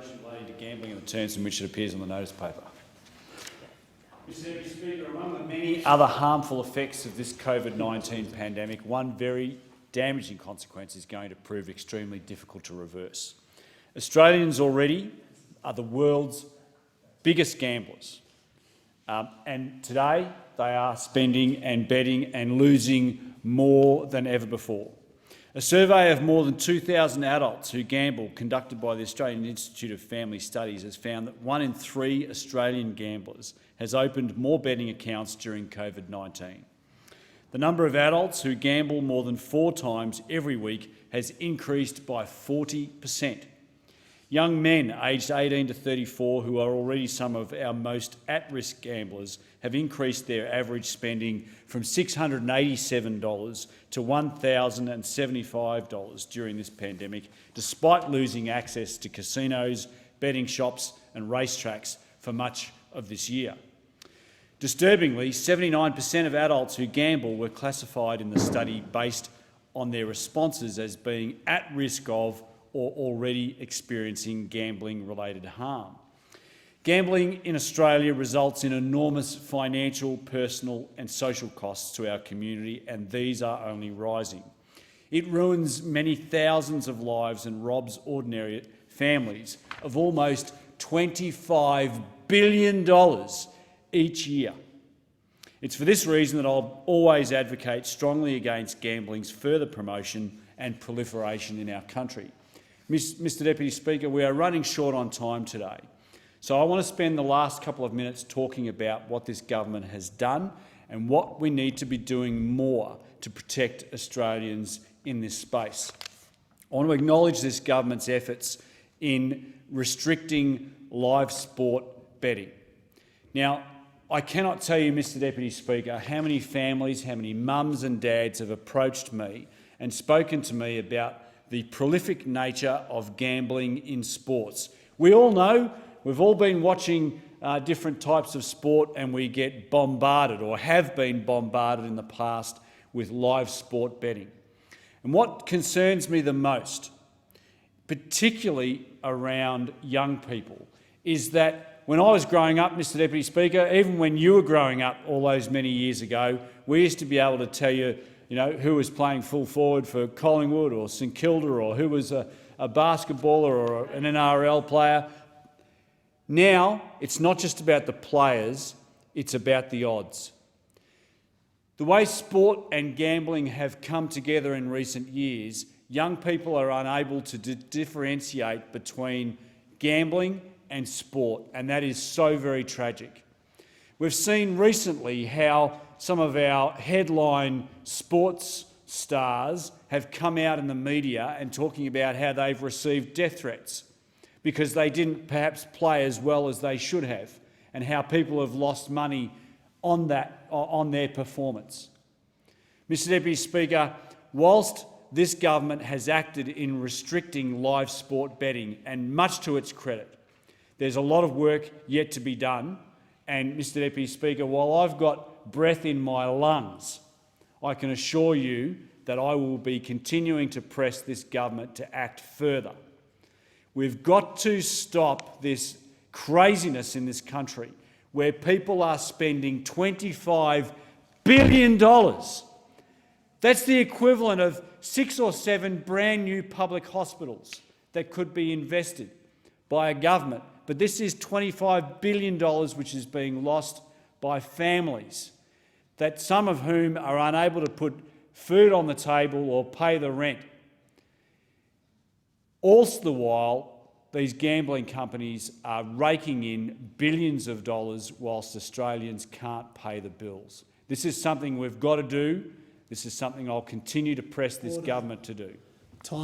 legislation relating to gambling in the terms in which it appears on the notice paper. Mr. Speaker, among the many other harmful effects of this COVID-19 pandemic, one very damaging consequence is going to prove extremely difficult to reverse. Australians already are the world's biggest gamblers, and today they are spending and betting and losing more than ever before. A survey of more than 2,000 adults who gamble conducted by the Australian Institute of Family Studies has found that 1 in 3 Australian gamblers has opened more betting accounts during COVID-19. The number of adults who gamble more than 4 times every week has increased by 40%. Young men aged 18 to 34, who are already some of our most at-risk gamblers, have increased their average spending from $687 to $1,075 during this pandemic, despite losing access to casinos, betting shops and racetracks for much of this year. Disturbingly, 79% of adults who gamble were classified in the study based on their responses as being at risk of or already experiencing gambling-related harm. Gambling in Australia results in enormous financial, personal and social costs to our community, and these are only rising. It ruins many thousands of lives and robs ordinary families of almost $25 billion each year. It's for this reason that I'll always advocate strongly against gambling's further promotion and proliferation in our country. Mr Deputy Speaker, we are running short on time today, so I want to spend the last couple of minutes talking about what this government has done and what we need to be doing more to protect Australians in this space. I want to acknowledge this government's efforts in restricting live sport betting. Now, I cannot tell you, Mr Deputy Speaker, how many families, how many mums and dads have approached me and spoken to me about the prolific nature of gambling in sports. We all know, we've all been watching different types of sport, and we get bombarded, or have been bombarded in the past, with live sport betting. And what concerns me the most, particularly around young people, is that when I was growing up, Mr Deputy Speaker, even when you were growing up all those many years ago, we used to be able to tell you, who was playing full forward for Collingwood or St Kilda, or who was a basketballer or an NRL player. Now, it's not just about the players, it's about the odds. The way sport and gambling have come together in recent years, young people are unable to differentiate between gambling and sport, and that is so very tragic. We've seen recently how some of our headline sports stars have come out in the media and talking about how they've received death threats because they didn't perhaps play as well as they should have, and how people have lost money on their performance. Mr Deputy Speaker, whilst this government has acted in restricting live sport betting, and much to its credit, there's a lot of work yet to be done. And Mr Deputy Speaker, while I've got breath in my lungs, I can assure you that I will be continuing to press this government to act further. We've got to stop this craziness in this country where people are spending $25 billion. That's the equivalent of 6 or 7 brand new public hospitals that could be invested by a government. But this is $25 billion which is being lost by families, that some of whom are unable to put food on the table or pay the rent. All the while, these gambling companies are raking in billions of dollars whilst Australians can't pay the bills. This is something we've got to do. This is something I'll continue to press this government to do.